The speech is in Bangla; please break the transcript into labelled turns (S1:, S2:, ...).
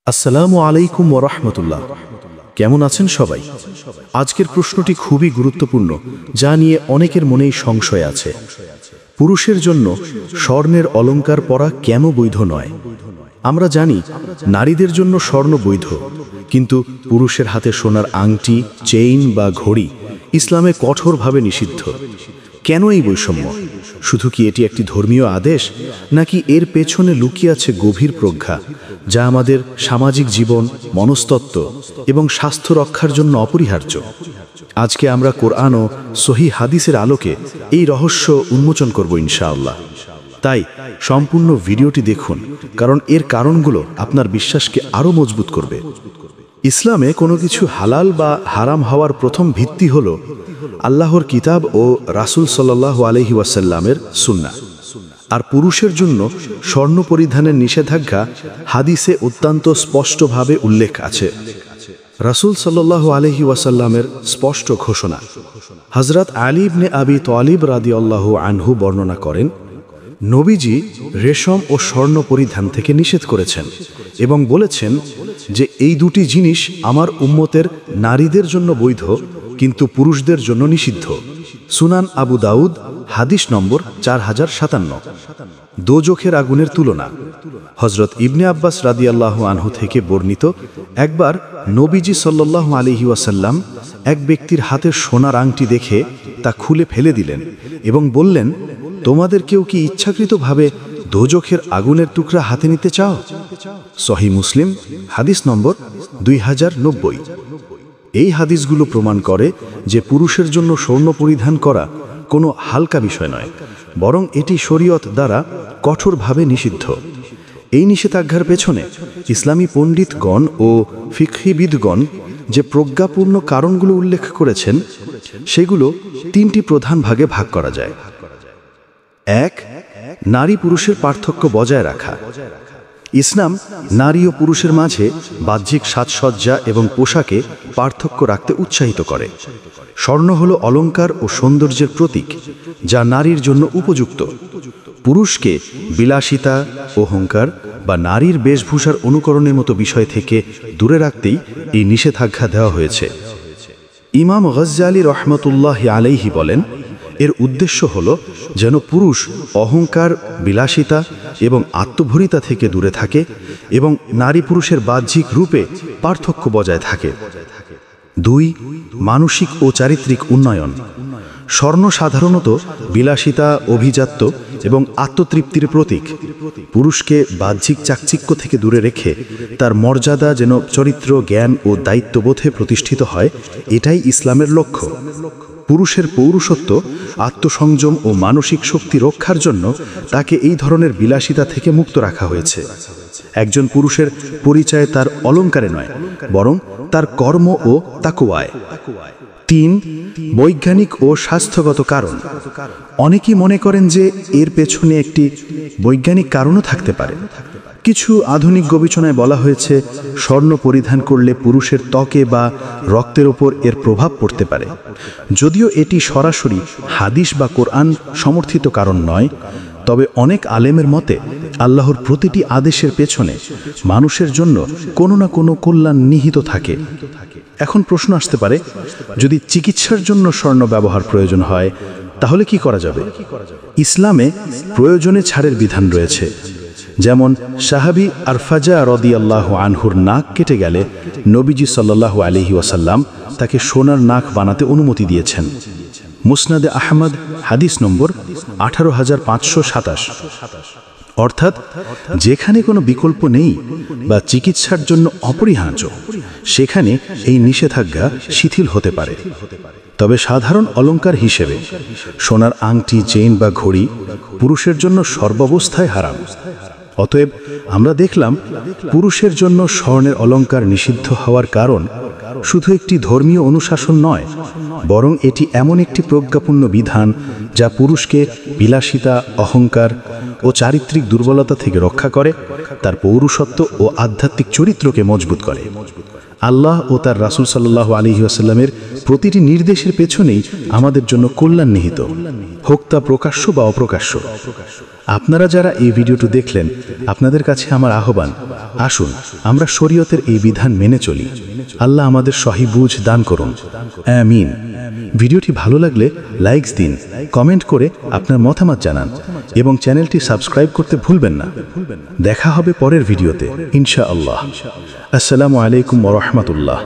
S1: আসসালামু আলাইকুম ওয়া রাহমাতুল্লাহ। কেমন আছেন সবাই? আজকের প্রশ্নটি খুবই গুরুত্বপূর্ণ, যা নিয়ে অনেকের মনেই সংশয় আছে। পুরুষের জন্য স্বর্ণের অলংকার পরা কেন বৈধ নয়? আমরা জানি নারীদের জন্য স্বর্ণ বৈধ, কিন্তু পুরুষের হাতে সোনার আংটি, চেইন বা ঘড়ি ইসলামে কঠোরভাবে নিষিদ্ধ। কেন এই বৈষম্য? শুধু কি এটি একটি ধর্মীয় আদেশ, নাকি এর পেছনে লুকিয়ে আছে গভীর প্রজ্ঞা, যা আমাদের সামাজিক জীবন, মনস্তত্ত্ব এবং স্বাস্থ্য রক্ষার জন্য অপরিহার্য? আজকে আমরা কোরআন ও সহিহ হাদিসের আলোকে এই রহস্য উন্মোচন করব ইনশাআল্লাহ। তাই সম্পূর্ণ ভিডিওটি দেখুন, কারণ এর কারণগুলো আপনার বিশ্বাসকে আরও মজবুত করবে। ইসলামে কোনো কিছু হালাল বা হারাম হওয়ার প্রথম ভিত্তি হল আল্লাহর কিতাব ও রাসূল সাল্লাল্লাহু আলাইহি ওয়াসাল্লামের সুন্নাহ। আর পুরুষের জন্য স্বর্ণ পরিধানের নিষেধাজ্ঞা হাদিসে অত্যন্ত স্পষ্টভাবে উল্লেখ আছে। রাসূল সাল্লাল্লাহু আলাইহি ওয়াসাল্লামের স্পষ্ট ঘোষণা। হযরত আলী ইবনে আবি তালিব রাদিয়াল্লাহু আনহু বর্ণনা করেন, নবীজি রেশম ও স্বর্ণ পরিধান থেকে নিষেধ করেছেন এবং বলেছেন যে এই দুটি জিনিস আমার উম্মতের নারীদের জন্য বৈধ, কিন্তু পুরুষদের জন্য নিষিদ্ধ। সুনান আবু দাউদ, হাদিস নম্বর 4057। দোজখের আগুনের তুলনা। হযরত ইবনে আব্বাস রাদিয়াল্লাহু আনহু থেকে বর্ণিত, একবার নবীজি সাল্লাল্লাহু আলাইহি ওয়াসাল্লাম এক ব্যক্তির হাতে সোনার আংটি দেখে তা খুলে ফেলে দিলেন এবং বললেন, তোমাদের কেউ কি ইচ্ছাকৃতভাবে দোজখের আগুনের টুকরা হাতে নিতে চাও? সহিহ মুসলিম, হাদিস নম্বর 2090। এই হাদিসগুলো প্রমাণ করে যে পুরুষের জন্য স্বর্ণ পরিধান করা কোনো হালকা বিষয় নয়, বরং এটি শরীয়ত দ্বারা কঠোরভাবে নিষিদ্ধ। এই নিষেধাজ্ঞার পেছনে ইসলামী পণ্ডিতগণ ও ফিকহিবিদগণ যে প্রজ্ঞাপূর্ণ কারণগুলো উল্লেখ করেছেন, সেগুলো তিনটি প্রধান ভাগে ভাগ করা যায়। 1. নারী পুরুষের পার্থক্য বজায় রাখা। ইসলাম নারী ও পুরুষের মাঝে বাহ্যিক সাজসজ্জা এবং পোশাকে পার্থক্য রাখতে উৎসাহিত করে। স্বর্ণ হল অলংকার ও সৌন্দর্যের প্রতীক, যা নারীর জন্য উপযুক্ত। পুরুষকে বিলাসিতা, অহংকার বা নারীর বেশভূষার অনুকরণের মতো বিষয় থেকে দূরে রাখতেই এই নিষেধাজ্ঞা দেওয়া হয়েছে। ইমাম গজ্জালি রহমতুল্লাহি আলাইহি বলেন, এর উদ্দেশ্য হল যেন পুরুষ অহংকার, বিলাসিতা এবং আত্মভরিতা থেকে দূরে থাকে এবং নারী পুরুষের বাহ্যিক রূপে পার্থক্য বজায় থাকে। 2. মানসিক ও চারিত্রিক উন্নয়ন। স্বর্ণ সাধারণত বিলাসিতা, অভিজাত্য এবং আত্মতৃপ্তির প্রতীক। পুরুষকে বাহ্যিক চাকচিক্য থেকে দূরে রেখে তার মর্যাদা যেন চরিত্র, জ্ঞান ও দায়িত্ববোধে প্রতিষ্ঠিত হয়, এটাই ইসলামের লক্ষ্য। পুরুষের পৌরুষত্ব, আত্মসংযম ও মানসিক শক্তি রক্ষার জন্য তাকে এই ধরনের বিলাসিতা থেকে মুক্ত রাখা হয়েছে। একজন পুরুষের পরিচয় তার অলংকারে নয়, বরং তার কর্ম ও তাকওয়ায়। 3. বৈজ্ঞানিক ও স্বাস্থ্যগত কারণ। অনেকেই মনে করেন যে এর পেছনে একটি বৈজ্ঞানিক কারণও থাকতে পারে। কিছু আধুনিক গবেষণায় বলা হয়েছে, স্বর্ণ পরিধান করলে পুরুষের ত্বকে বা রক্তের ওপর এর প্রভাব পড়তে পারে। যদিও এটি সরাসরি হাদিস বা কোরআন সমর্থিত কারণ নয়, তবে অনেক আলেমের মতে আল্লাহর প্রতিটি আদেশের পেছনে মানুষের জন্য কোনো না কোনো কল্যাণ নিহিত থাকে। এখন প্রশ্ন আসতে পারে, যদি চিকিৎসার জন্য স্বর্ণ ব্যবহার প্রয়োজন হয়, তাহলে কি করা যাবে? ইসলামে প্রয়োজনে ছাড়ের বিধান রয়েছে। যেমন সাহাবী আরফাজা রাদিয়াল্লাহু আনহুর নাক কেটে গেলে নবীজি সাল্লাল্লাহু আলাইহি ওয়াসাল্লাম তাকে সোনার নাক বানাতে অনুমতি দিয়েছেন। মুসনাদে আহমদ, হাদিস নম্বর 18527। অর্থাৎ যেখানে কোনো বিকল্প নেই বা চিকিৎসার জন্য অপরিহার্য, সেখানে এই নিষেধাজ্ঞা শিথিল হতে পারে। তবে সাধারণ অলংকার হিসেবে সোনার আংটি, চেইন বা ঘড়ি পুরুষের জন্য সর্বাবস্থায় হারাম। অতএব আমরা দেখলাম, পুরুষের জন্য স্বর্ণের অলংকার নিষিদ্ধ হওয়ার কারণ শুধু একটি ধর্মীয় অনুশাসন নয়, বরং এটি এমন একটি প্রজ্ঞাপূর্ণ বিধান যা পুরুষকে বিলাসিতা, অহংকার ও চারিত্রিক দুর্বলতা থেকে রক্ষা করে, তার পৌরুষত্ব ও আধ্যাত্মিক চরিত্রকে মজবুত করে। আল্লাহ ও তার রাসূল সাল্লাল্লাহু আলাইহি ওয়াসাল্লামের প্রতিটি নির্দেশের পেছনেই আমাদের জন্য কল্যাণ নিহিত, হোক তা প্রকাশ্য বা অপ্রকাশ্য। আপনারা যারা এই ভিডিওটি দেখলেন, আপনাদের কাছে আমার আহ্বান, আসুন আমরা শরীয়তের এই বিধান মেনে চলি। আল্লাহ আমাদের সহি বুঝ দান করুন, আমিন। ভিডিওটি ভালো লাগলে লাইকস দিন, কমেন্ট করে আপনার মতামত জানান এবং চ্যানেলটি সাবস্ক্রাইব করতে ভুলবেন না। দেখা হবে পরের ভিডিওতে ইনশাআল্লাহ। আসসালামু আলাইকুম ওয়া রাহমাতুল্লাহ।